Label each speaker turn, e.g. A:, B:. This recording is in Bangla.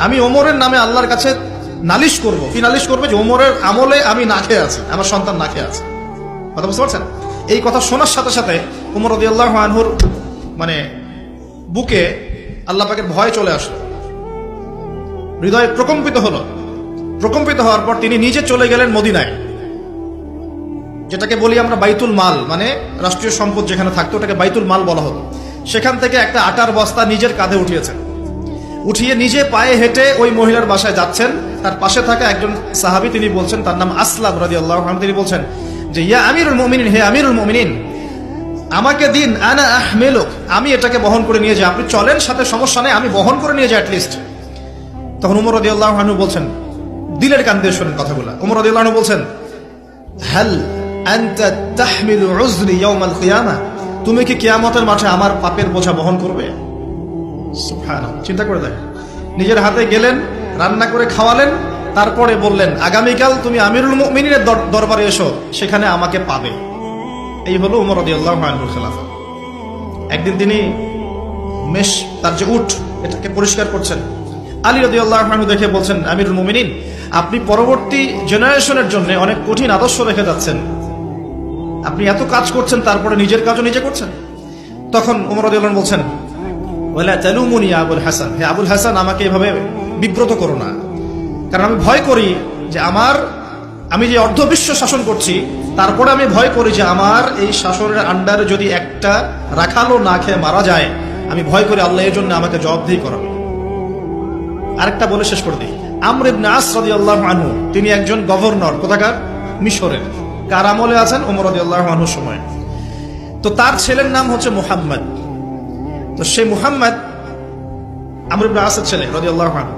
A: আমি ওমরের নামে আল্লাহর কাছে নালিশ করব। কি নালিশ করবে? যে ওমরের আমলে আমি না খেয়ে আছি, আমার সন্তান না খেয়ে আছে। কথা বুঝতে পারছেন? এই কথা শোনার সাথে সাথে ওমর রাদিয়াল্লাহু আনহুর মানে বুকে আল্লাহ পাকের ভয় চলে আসলো, হৃদয় প্রকম্পিত হলো। প্রকম্পিত হওয়ার পর তিনি নিজে চলে গেলেন মদিনায়, যেটাকে বলি আমরা বাইতুল মাল, মানে রাষ্ট্রীয় সম্পদ যেখানে থাকতো ওটাকে বাইতুল মাল বলা হতো। সেখান থেকে একটা আটার বস্তা নিজের কাঁধে উঠিয়েছেন, উঠিয়ে নিজে পায়ে হেঁটে ওই মহিলার বাসায় যাচ্ছেন। তার পাশে থাকা একজন সাহাবী, তিনি বলছেন, তার নাম আসলাম রাদিয়াল্লাহু আনহু, তিনি বলছেন যে ইয়া আমিরুল মুমিনিন, হে আমিরুল মুমিনিন, আমাকে দিন, আনা আহমিলুক, আমি এটাকে বহন করে নিয়ে যাই। আপনি চলেন সাথে, সমস্যা নেই, আমি বহন করে নিয়ে যাই অ্যাটলিস্ট। তখন ওমর রাদিয়াল্লাহু আনহু বলছেন, দিলের কান দিয়ে শোনেন কথাগুলো, ওমর রাদিয়াল্লাহু আনহু বলছেন, হাল আনতা তাহমিলু উযরি ইয়াউমাল কিয়ামা, তুমি কি কিয়ামতের মাঠে আমার পাপের বোঝা বহন করবে? সুবহানাল্লাহ, চিন্তা করে দেখেন। নিজের হাতে গেলেন, রান্না করে খাওয়ালেন, তারপরে বললেন আগামীকাল তুমি আমিরুল মুমিনিনের দরবারে এসো, সেখানে আমাকে পাবে। এই হলো ওমর রাদিয়াল্লাহু আনহুর খেলাফত। একদিন তিনি মেষ, তার যে উট, এটাকে পরিষ্কার করছেন। আলী রাদিয়াল্লাহু আনহু দেখে বলছেন, আমিরুল মুমিনিন, আপনি পরবর্তী জেনারেশনের জন্য অনেক কঠিন আদর্শ রেখে যাচ্ছেন, আপনি এত কাজ করছেন তারপরে নিজের কাজও নিজে করছেন। তখন ওমর রাদিয়াল্লাহু আনহু বলছেন, ওয়ালা তালুমুনি ইয়া আবুল হাসান, হে আবুল হাসান, আমাকে এভাবে বিব্রত করো না, কারণ আমি ভয় করি যে আমি যে অর্ধবিশ্ব শাসন করছি, তারপরে আমি ভয় করি যে আমার এই শাসনের আন্ডারে যদি একটা রাখালও না খেয়ে মারা যায়, আমি ভয় করি আল্লাহ এর জন্য আমাকে জবাবদিহি করাবে। আরেকটা বলে শেষ করে দিই, আমর ইবনে আস রাদিয়াল্লাহু আনহু, তিনি একজন গভর্নর, কোথাকার? মিশরের। কার আমলে আছেন? ওমর রাদিয়াল্লাহু আনহুর সময়। তো তার ছেলের নাম হচ্ছে মুহাম্মদ। তো সেই মুহাম্মদ আমর ইবনে আসের ছেলে রাদিয়াল্লাহু আনহু।